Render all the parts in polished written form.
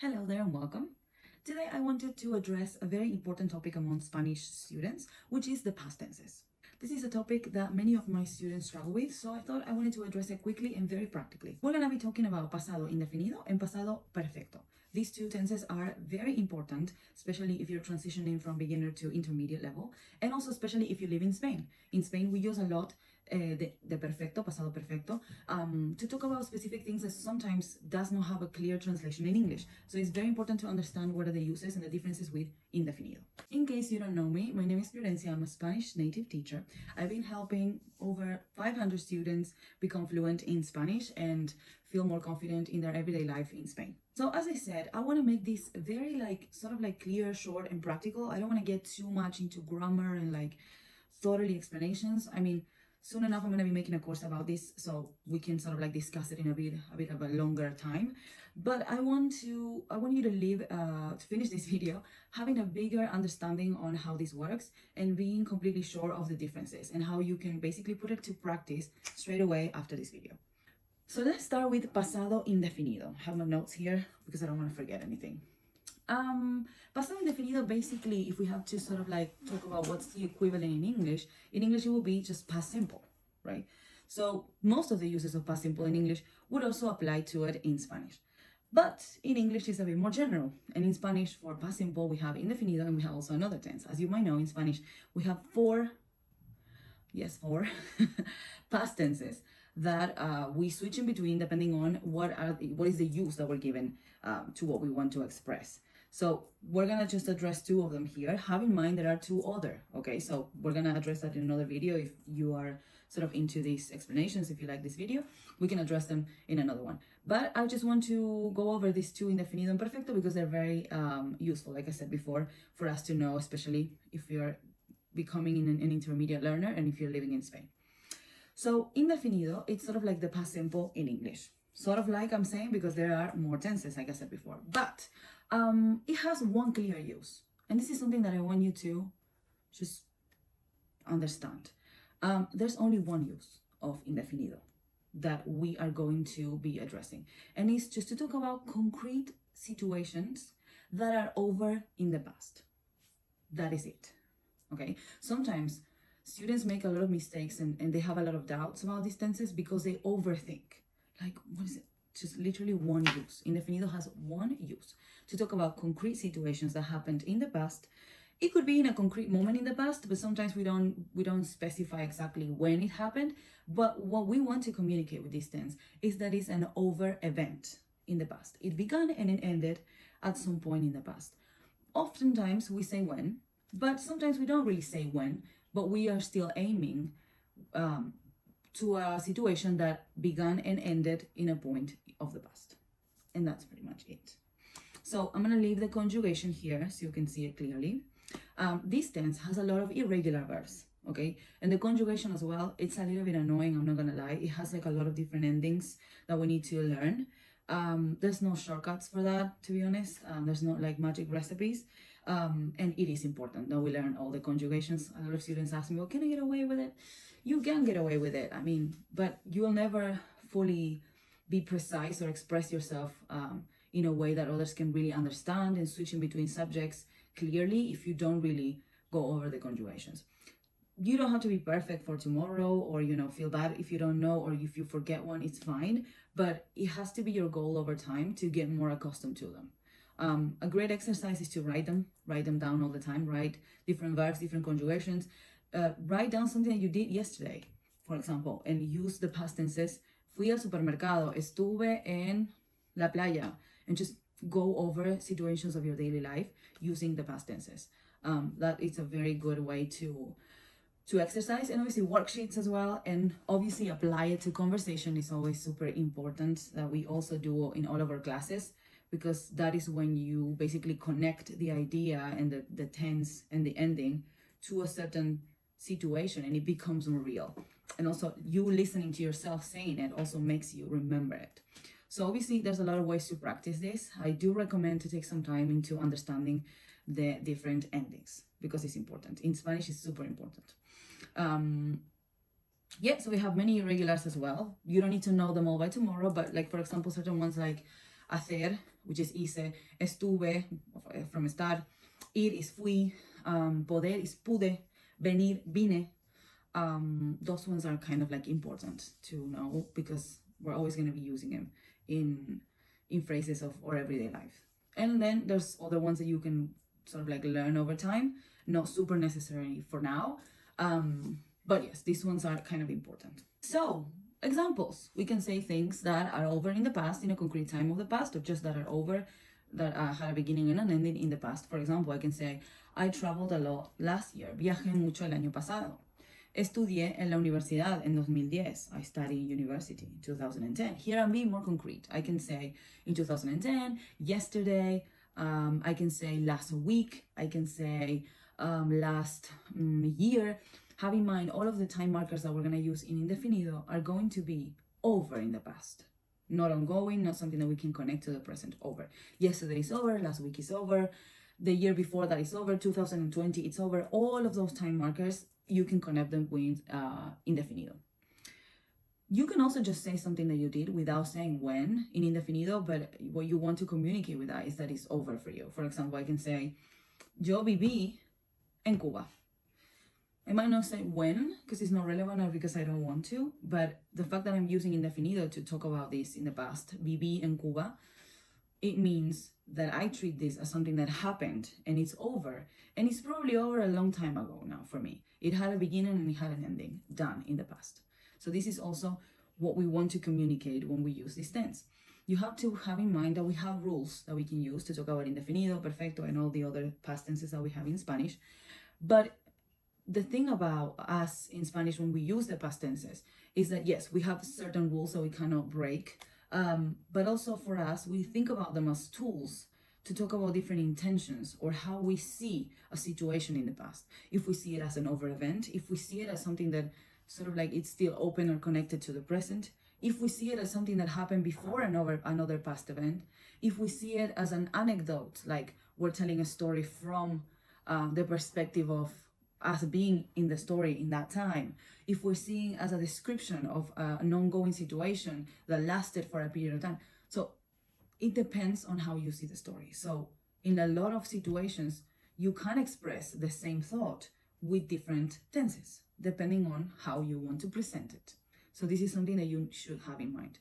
Hello there and welcome. Today I wanted to address a very important topic among Spanish students, which is the past tenses. This is a topic that many of my students struggle with, so I thought I wanted to address it quickly and very practically. We're going to be talking about pasado indefinido and pasado perfecto. These two tenses are very important, especially if you're transitioning from beginner to intermediate level, and also especially if you live in Spain. In Spain, we use a lot the perfecto, pasado perfecto, to talk about specific things that sometimes does not have a clear translation in English. So it's very important to understand what are the uses and the differences with indefinido. In case you don't know me, my name is Prudencia. I'm a Spanish native teacher. I've been helping over 500 students become fluent in Spanish and feel more confident in their everyday life in Spain. So as I said, I want to make this very sort of clear, short, and practical. I don't want to get too much into grammar and thoroughly explanations. I mean, soon enough, I'm going to be making a course about this, so we can sort of discuss it in a bit of a longer time. But I want you to leave to finish this video having a bigger understanding on how this works and being completely sure of the differences and how you can basically put it to practice straight away after this video. So let's start with pasado indefinido. I have my notes here because I don't want to forget anything. Pasado indefinido, basically, if we have to sort of talk about what's the equivalent in English it will be just past simple, right? So most of the uses of past simple in English would also apply to it in Spanish. But in English, it's a bit more general. And in Spanish, for past simple, we have indefinido and we have also another tense. As you might know, in Spanish, we have four past tenses that we switch in between depending on what is the use that we're given to what we want to express. So we're gonna just address two of them here. Have in mind there are two other, okay? So we're gonna address that in another video. If you are sort of into these explanations, if you like this video, we can address them in another one. But I just want to go over these two, indefinido and perfecto, because they're very useful, like I said before, for us to know, especially if you're becoming an intermediate learner and if you're living in Spain. So indefinido, it's sort of like the past simple in English. Sort of like I'm saying, because there are more tenses, like I said before. But it has one clear use. And this is something that I want you to just understand. There's only one use of indefinido that we are going to be addressing. And it's just to talk about concrete situations that are over in the past. That is it. Okay? Sometimes students make a lot of mistakes and they have a lot of doubts about these tenses because they overthink. What is it? Just literally one use. Indefinido has one use to talk about concrete situations that happened in the past. It could be in a concrete moment in the past, but sometimes we don't specify exactly when it happened. But what we want to communicate with this tense is that it's an over event in the past. It began and it ended at some point in the past. Oftentimes we say when, but sometimes we don't really say when, but we are still aiming to a situation that began and ended in a point of the past. And that's pretty much it. So I'm going to leave the conjugation here so you can see it clearly. This tense has a lot of irregular verbs, okay? And the conjugation as well, it's a little bit annoying, I'm not going to lie. It has a lot of different endings that we need to learn. There's no shortcuts for that, to be honest. There's no magic recipes. And it is important that we learn all the conjugations. A lot of students ask me, well, can I get away with it? You can get away with it, I mean, but you will never fully be precise or express yourself in a way that others can really understand and switching between subjects clearly if you don't really go over the conjugations. You don't have to be perfect for tomorrow or, feel bad if you don't know or if you forget one, it's fine. But it has to be your goal over time to get more accustomed to them. A great exercise is to write them down all the time, write different verbs, different conjugations. Write down something that you did yesterday, for example, and use the past tenses. Fui al supermercado, estuve en la playa, and just go over situations of your daily life using the past tenses. That is a very good way to exercise, and obviously worksheets as well, and obviously apply it to conversation is always super important, that we also do in all of our classes, because that is when you basically connect the idea and the tense and the ending to a certain situation and it becomes more real. And also you listening to yourself saying it also makes you remember it. So obviously there's a lot of ways to practice this. I do recommend to take some time into understanding the different endings because it's important. In Spanish, it's super important. So we have many irregulars as well. You don't need to know them all by tomorrow, but for example, certain ones like hacer, which is hice, estuve, from estar, ir is fui, poder is pude, venir, vine. Those ones are kind of like important to know because we're always going to be using them in phrases of our everyday life. And then there's other ones that you can sort of like learn over time, not super necessary for now. But yes, these ones are kind of important. So examples, we can say things that are over in the past, in a concrete time of the past, or just that are over, that had a beginning and an ending in the past. For example, I can say, I traveled a lot last year. Viajé mucho el año pasado. Estudié en la universidad en 2010. I studied in university in 2010. Here I'm being more concrete. I can say in 2010, yesterday, I can say last week, I can say last year. Have in mind all of the time markers that we're going to use in indefinido are going to be over in the past. Not ongoing, not something that we can connect to the present. Over. Yesterday is over, last week is over, the year before that is over, 2020 it's over. All of those time markers, you can connect them with indefinido. You can also just say something that you did without saying when in indefinido, but what you want to communicate with that is that it's over for you. For example, I can say, yo viví en Cuba. I might not say when, because it's not relevant or because I don't want to, but the fact that I'm using indefinido to talk about this in the past, viví en Cuba, it means that I treat this as something that happened and it's over. And it's probably over a long time ago now for me. It had a beginning and it had an ending, done in the past. So this is also what we want to communicate when we use this tense. You have to have in mind that we have rules that we can use to talk about indefinido, perfecto, and all the other past tenses that we have in Spanish. But the thing about us in Spanish when we use the past tenses is that, yes, we have certain rules that we cannot break. But also for us, we think about them as tools to talk about different intentions or how we see a situation in the past. If we see it as an over event, if we see it as something that sort of like it's still open or connected to the present, if we see it as something that happened before another past event, if we see it as an anecdote, like we're telling a story from the perspective of us being in the story in that time, if we're seeing as a description of an ongoing situation that lasted for a period of time. So it depends on how you see the story. So in a lot of situations, you can express the same thought with different tenses, depending on how you want to present it. So this is something that you should have in mind.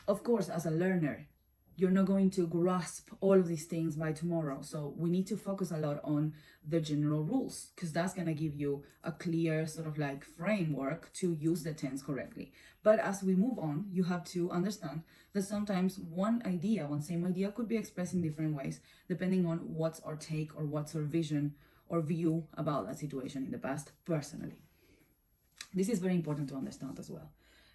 Of course, as a learner, you're not going to grasp all of these things by tomorrow. So we need to focus a lot on the general rules, because that's going to give you a clear sort of like framework to use the tense correctly. But as we move on, you have to understand that sometimes one same idea could be expressed in different ways, depending on what's our take or what's our vision or view about that situation in the past personally. This is very important to understand as well.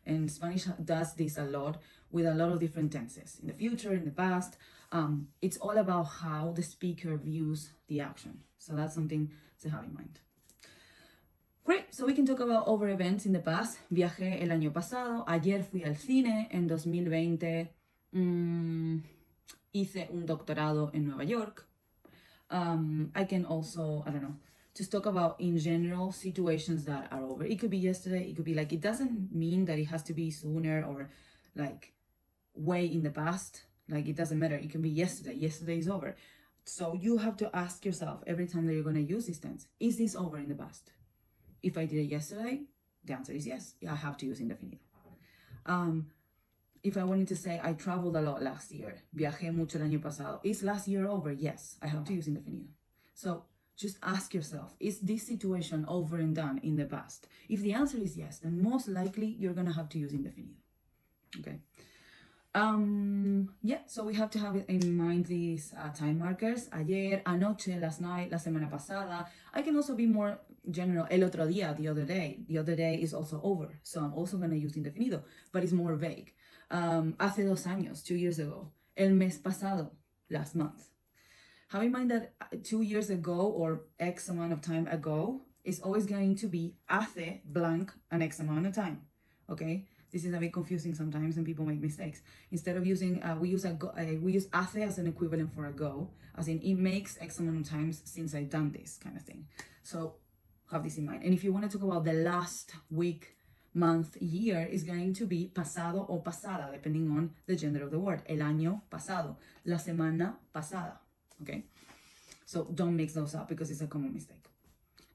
And Spanish does this a lot with a lot of different tenses. In the future, in the past, it's all about how the speaker views the action. So that's something to have in mind. Great, so we can talk about over events in the past. Viajé el año pasado, ayer fui al cine, en 2020 hice un doctorado en Nueva York. I can also, just talk about in general situations that are over. It could be yesterday, it could be like, it doesn't mean that it has to be sooner or like way in the past. Like it doesn't matter, it can be yesterday, yesterday is over. So you have to ask yourself every time that you're going to use this tense, is this over in the past? If I did it yesterday, the answer is yes, I have to use indefinido. If I wanted to say I traveled a lot last year, viajé mucho el año pasado, is last year over? Yes, I have to use indefinido. So just ask yourself, is this situation over and done in the past? If the answer is yes, then most likely you're going to have to use indefinido. Okay. Yeah, so we have to have in mind these time markers. Ayer, anoche, last night, la semana pasada. I can also be more general. El otro día, the other day. The other day is also over. So I'm also going to use indefinido, but it's more vague. Hace 2 años, 2 years ago. El mes pasado, last month. Have in mind that 2 years ago or X amount of time ago is always going to be hace blank an X amount of time. Okay? This is a bit confusing sometimes and people make mistakes. Instead of using, we use hace as an equivalent for ago, as in it makes X amount of times since I've done this kind of thing. So have this in mind. And if you want to talk about the last week, month, year is going to be pasado o pasada, depending on the gender of the word. El año pasado, la semana pasada, okay? So don't mix those up because it's a common mistake.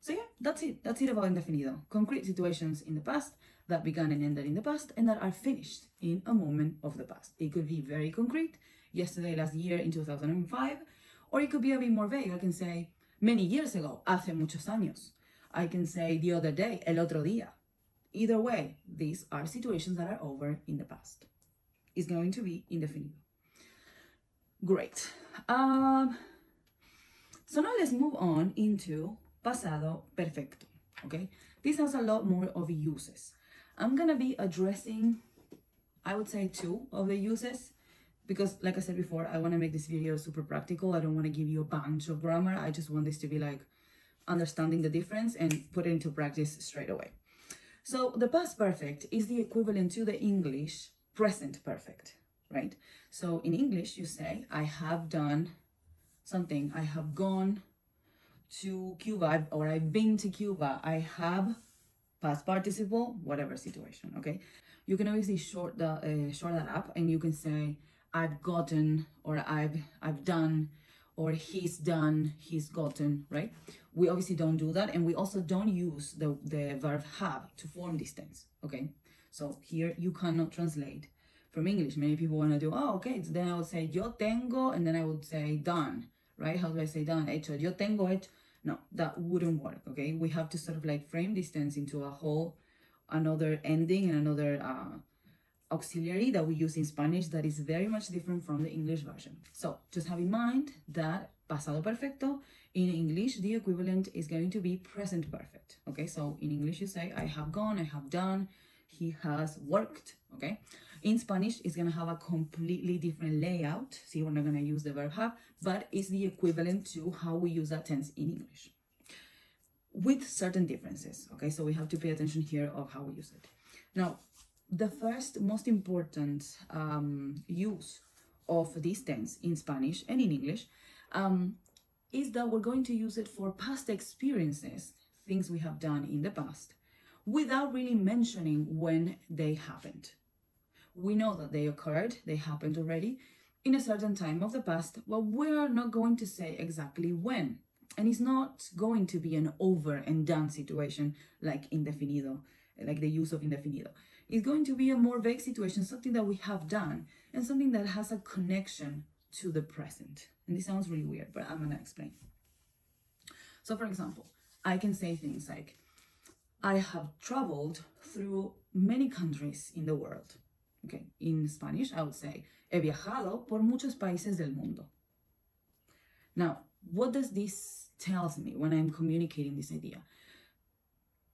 So yeah, that's it. That's it about indefinido. Concrete situations in the past that began and ended in the past and that are finished in a moment of the past. It could be very concrete, yesterday, last year, in 2005, or it could be a bit more vague. I can say many years ago, hace muchos años. I can say the other day, el otro día. Either way, these are situations that are over in the past. It's going to be indefinido. Great. So now let's move on into pasado perfecto, okay? This has a lot more of uses. I'm gonna be addressing, I would say, 2 of the uses because, like I said before, I want to make this video super practical. I don't want to give you a bunch of grammar. I just want this to be like understanding the difference and put it into practice straight away. So the past perfect is the equivalent to the English present perfect, right? So in English, you say, I have done something. I have gone to Cuba, or I've been to Cuba. I have past participle, whatever situation, okay? You can obviously short that up and you can say, I've gotten, or I've done, or he's done, he's gotten, right? We obviously don't do that, and we also don't use the verb have to form this tense, okay? So here you cannot translate from English. Many people want to do, oh, okay, so then I would say yo tengo, and then I would say done, right? How do I say done? Hecho. Yo tengo hecho. No, that wouldn't work, okay? We have to sort of like frame this tense into a whole, another ending and another auxiliary that we use in Spanish that is very much different from the English version. So just have in mind that pasado perfecto, in English, the equivalent is going to be present perfect, okay? So in English, you say, I have gone, I have done, he has worked, okay? In Spanish, it's gonna have a completely different layout. See, we're not gonna use the verb have, but it's the equivalent to how we use that tense in English with certain differences, okay? So we have to pay attention here of how we use it. Now, the first most important use of this tense in Spanish and in English is that we're going to use it for past experiences, things we have done in the past, without really mentioning when they happened. We know that they occurred, they happened already in a certain time of the past, but we're not going to say exactly when. And it's not going to be an over and done situation like indefinido, like the use of indefinido. It's going to be a more vague situation, something that we have done and something that has a connection to the present. And this sounds really weird, but I'm gonna explain. So for example, I can say things like, I have traveled through many countries in the world. Okay, in Spanish, I would say, he viajado por muchos países del mundo. Now, what does this tell me when I'm communicating this idea?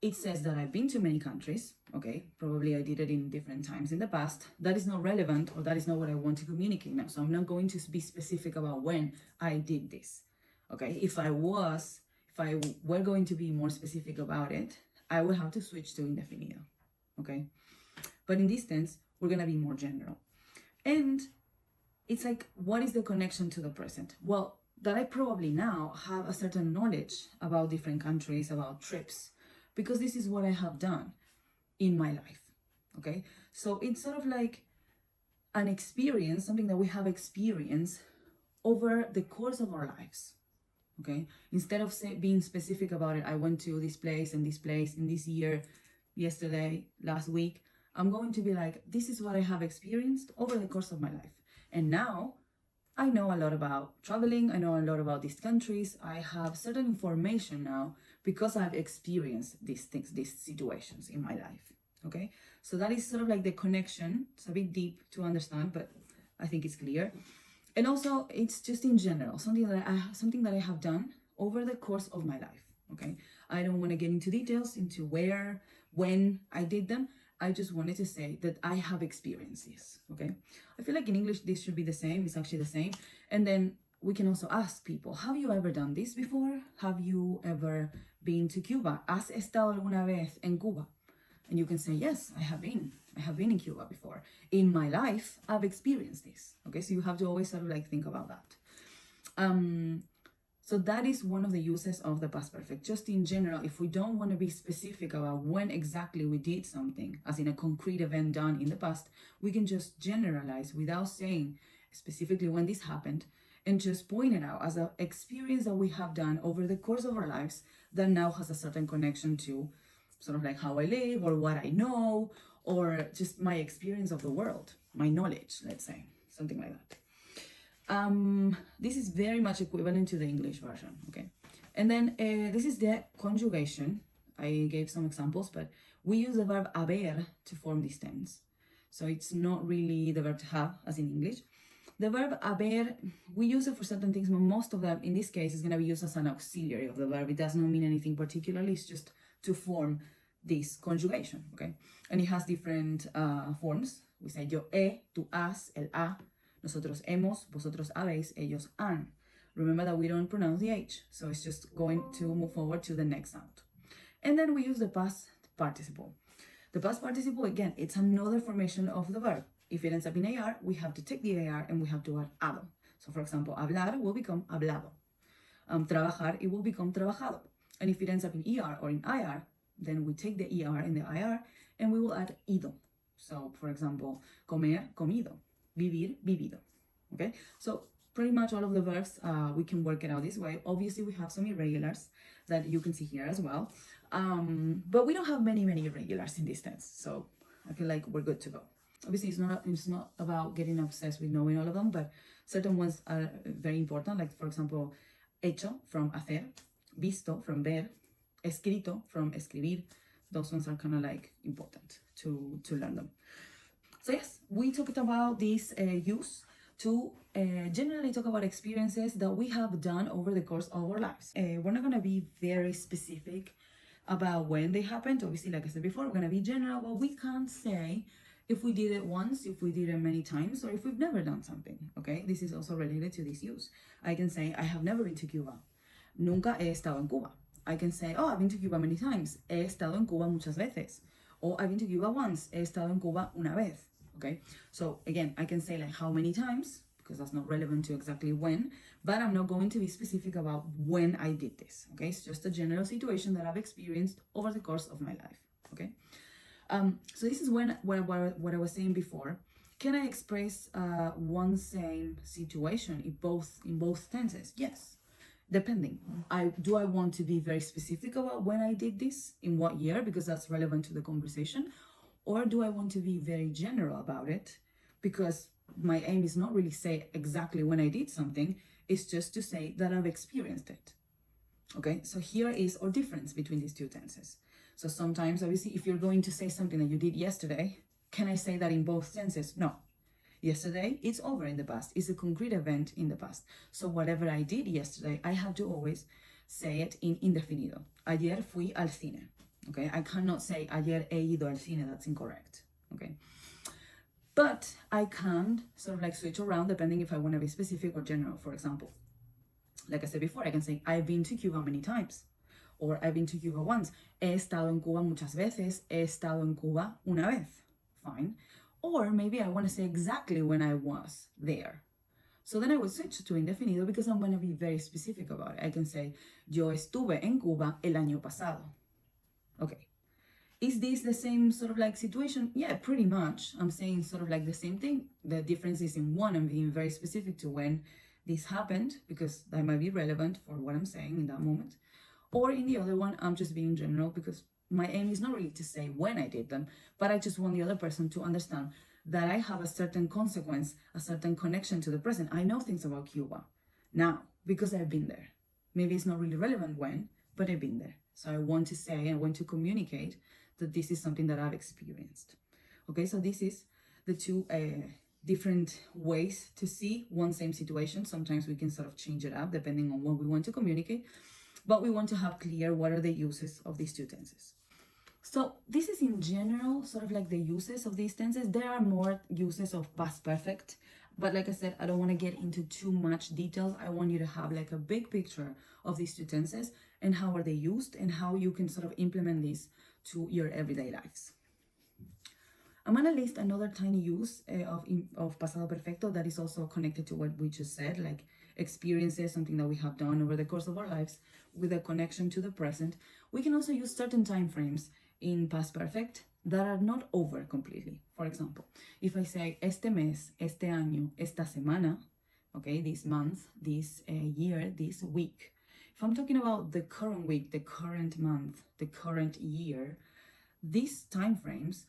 It says that I've been to many countries, okay? Probably I did it in different times in the past. That is not relevant, or that is not what I want to communicate now. So I'm not going to be specific about when I did this, okay? If I were going to be more specific about it, I would have to switch to indefinido, okay? But in this sense, we're gonna be more general. And it's like, what is the connection to the present? Well, that I probably now have a certain knowledge about different countries, about trips, because this is what I have done in my life, okay? So it's sort of like an experience, something that we have experienced over the course of our lives, okay? Instead of being specific about it, I went to this place, in this year, yesterday, last week, I'm going to be like, this is what I have experienced over the course of my life. And now I know a lot about traveling. I know a lot about these countries. I have certain information now because I've experienced these things, these situations in my life, okay? So that is sort of like the connection. It's a bit deep to understand, but I think it's clear. And also, it's just in general, something that I have done over the course of my life, okay? I don't want to get into details, into where, when I did them. I just wanted to say that I have experienced this, okay? I feel like in English, this should be the same. It's actually the same. And then we can also ask people, have you ever done this before? Have you ever been to Cuba? ¿Has estado alguna vez en Cuba? And you can say, yes, I have been. I have been in Cuba before. In my life, I've experienced this, okay? So you have to always sort of like think about that. So that is one of the uses of the past perfect. Just in general, if we don't want to be specific about when exactly we did something, as in a concrete event done in the past, we can just generalize without saying specifically when this happened and just point it out as an experience that we have done over the course of our lives that now has a certain connection to sort of like how I live or what I know or just my experience of the world, my knowledge, let's say, something like that. This is very much equivalent to the English version, okay? And then this is the conjugation. I gave some examples, but we use the verb haber to form this tense. So it's not really the verb to have, as in English. The verb haber, we use it for certain things, but most of them, in this case, is going to be used as an auxiliary of the verb. It does not mean anything particularly. It's just to form this conjugation, okay? And it has different forms. We say yo he, tú has, él ha. Nosotros hemos, vosotros habéis, ellos han. Remember that we don't pronounce the H, so it's just going to move forward to the next sound. And then we use the past participle. The past participle, again, it's another formation of the verb. If it ends up in AR, we have to take the AR and we have to add ado. So for example, hablar will become hablado. Trabajar, it will become trabajado. And if it ends up in ER or in IR, then we take the ER and the IR and we will add ido. So for example, comer, comido. Vivir, vivido. Okay, so pretty much all of the verbs, we can work it out this way. Obviously, we have some irregulars that you can see here as well. But we don't have many irregulars in this tense. So I feel like we're good to go. Obviously, it's not about getting obsessed with knowing all of them, but certain ones are very important. Like, for example, hecho from hacer, visto from ver, escrito from escribir. Those ones are kind of like important to learn them. So yes, we talked about this use to generally talk about experiences that we have done over the course of our lives. We're not going to be very specific about when they happened. Obviously, like I said before, we're going to be general, but we can't say if we did it once, if we did it many times, or if we've never done something, okay? This is also related to this use. I can say, I have never been to Cuba. Nunca he estado en Cuba. I can say, oh, I've been to Cuba many times. He estado en Cuba muchas veces. Or I've been to Cuba once. He estado en Cuba una vez. Okay, so again, I can say like how many times, because that's not relevant to exactly when, but I'm not going to be specific about when I did this. Okay, it's just a general situation that I've experienced over the course of my life. Okay, so this is what I was saying before. Can I express one same situation in both tenses? Yes, depending. Do I want to be very specific about when I did this, in what year, because that's relevant to the conversation? Or do I want to be very general about it? Because my aim is not really say exactly when I did something, it's just to say that I've experienced it. Okay, so here is our difference between these two tenses. So sometimes, obviously, if you're going to say something that you did yesterday, can I say that in both tenses? No. Yesterday, it's over in the past. It's a concrete event in the past. So whatever I did yesterday, I have to always say it in indefinido. Ayer fui al cine. Okay, I cannot say ayer he ido al cine, that's incorrect. Okay, but I can sort of like switch around depending if I want to be specific or general. For example, like I said before, I can say I've been to Cuba many times, or I've been to Cuba once. He estado en Cuba muchas veces. He estado en Cuba una vez. Fine. Or maybe I want to say exactly when I was there. So then I would switch to indefinido because I'm going to be very specific about it. I can say yo estuve en Cuba el año pasado. Okay, is this the same sort of like situation? Yeah, pretty much. I'm saying sort of like the same thing. The difference is in one, I'm being very specific to when this happened, because that might be relevant for what I'm saying in that moment. Or in the other one, I'm just being general because my aim is not really to say when I did them, but I just want the other person to understand that I have a certain consequence, a certain connection to the present. I know things about Cuba now because I've been there. Maybe it's not really relevant when, but I've been there. So I want to say, I want to communicate that this is something that I've experienced. Okay, so this is the two different ways to see one same situation. Sometimes we can sort of change it up depending on what we want to communicate, but we want to have clear what are the uses of these two tenses. So this is in general sort of like the uses of these tenses. There are more uses of past perfect, but like I said, I don't want to get into too much details. I want you to have like a big picture of these two tenses and how are they used and how you can sort of implement these to your everyday lives. I'm going to list another tiny use of pasado perfecto that is also connected to what we just said, like experiences, something that we have done over the course of our lives with a connection to the present. We can also use certain time frames in past perfect that are not over completely. For example, if I say este mes, este año, esta semana, okay, this month, this year, this week. If I'm talking about the current week, the current month, the current year, these time frames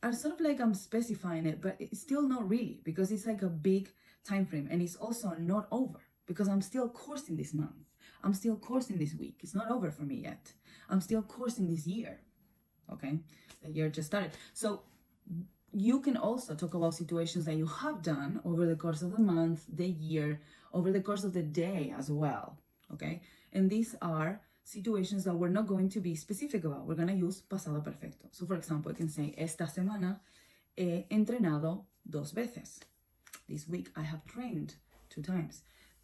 are sort of like I'm specifying it, but it's still not really, because it's like a big time frame, and it's also not over because I'm still coursing this month. I'm still coursing this week. It's not over for me yet. I'm still coursing this year. Okay, the year just started. So you can also talk about situations that you have done over the course of the month, the year, over the course of the day as well. Okay, and these are situations that we're not going to be specific about. We're going to use pasado perfecto. So for example, I can say, esta semana he entrenado 2 veces. This week I have trained 2 times.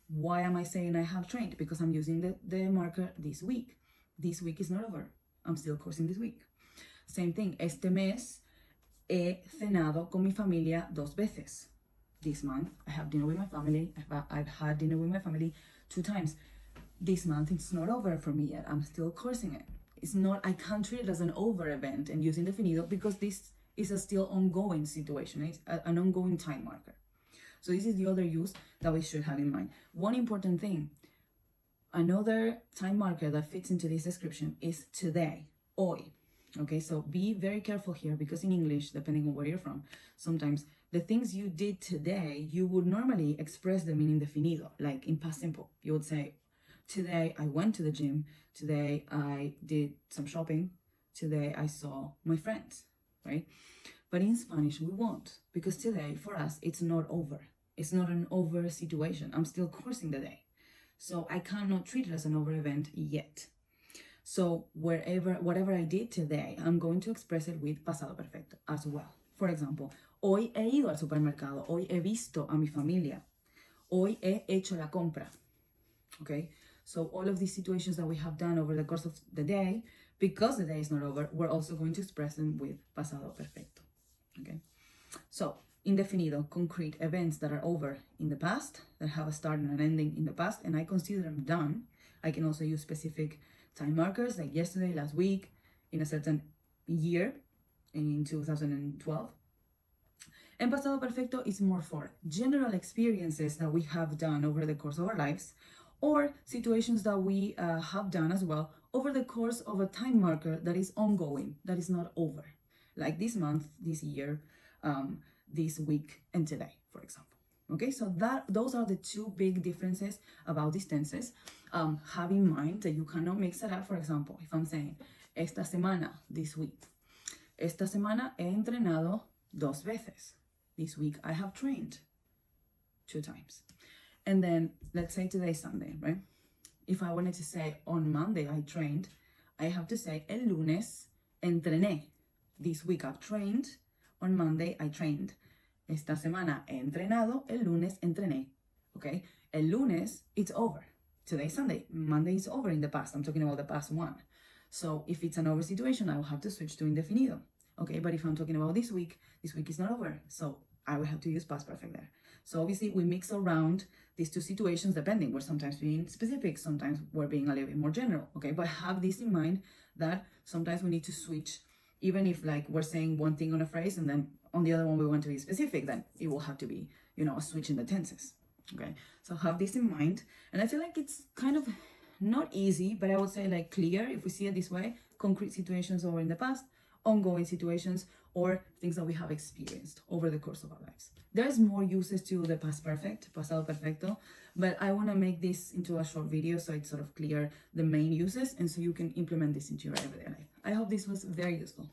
Why am I saying I have trained? Because I'm using the marker this week. This week is not over. I'm still coursing this week. Same thing, este mes he cenado con mi familia 2 veces. This month I have dinner with my family. I've had dinner with my family 2 times. This month it's not over for me yet. I'm still coursing it. It's not, I can't treat it as an over event and use indefinido because this is a still ongoing situation. It's an ongoing time marker. So this is the other use that we should have in mind. One important thing, another time marker that fits into this description is today, hoy. Okay, so be very careful here because in English, depending on where you're from, sometimes the things you did today, you would normally express them in indefinido, like in past simple. You would say, today I went to the gym, today I did some shopping, today I saw my friends, right? But in Spanish, we won't, because today for us, it's not over. It's not an over situation. I'm still coursing the day. So I cannot treat it as an over event yet. So whatever I did today, I'm going to express it with pasado perfecto as well. For example, hoy he ido al supermercado, hoy he visto a mi familia, hoy he hecho la compra. Okay, so all of these situations that we have done over the course of the day, because the day is not over, we're also going to express them with pasado perfecto. Okay, so indefinido, concrete events that are over in the past, that have a start and an ending in the past, and I consider them done. I can also use specific time markers like yesterday, last week, in a certain year, in 2012. And pasado perfecto is more for general experiences that we have done over the course of our lives, or situations that we have done as well over the course of a time marker that is ongoing, that is not over, like this month, this year, this week, and today, for example. Okay, so those are the 2 big differences about these tenses. Have in mind that you cannot mix it up. For example, if I'm saying, esta semana, this week, esta semana he entrenado 2 veces. This week I have trained 2 times. And then let's say today's Sunday, right? If I wanted to say on Monday I trained, I have to say el lunes entrené. This week I've trained. On Monday I trained. Esta semana he entrenado. El lunes entrené. Okay? El lunes, it's over. Today's Sunday. Monday is over in the past. I'm talking about the past one. So if it's an over situation, I will have to switch to indefinido. Okay? But if I'm talking about this week is not over. So I will have to use past perfect there. So obviously we mix around these 2 situations depending. We're sometimes being specific, sometimes we're being a little bit more general, okay? But have this in mind that sometimes we need to switch, even if like we're saying one thing on a phrase and then on the other one we want to be specific, then it will have to be, a switch in the tenses, okay? So have this in mind. And I feel like it's kind of not easy, but I would say like clear if we see it this way, concrete situations over in the past, ongoing situations, or things that we have experienced over the course of our lives. There's more uses to the past perfect, pasado perfecto, but I want to make this into a short video so it's sort of clear the main uses and so you can implement this into your everyday life. I hope this was very useful.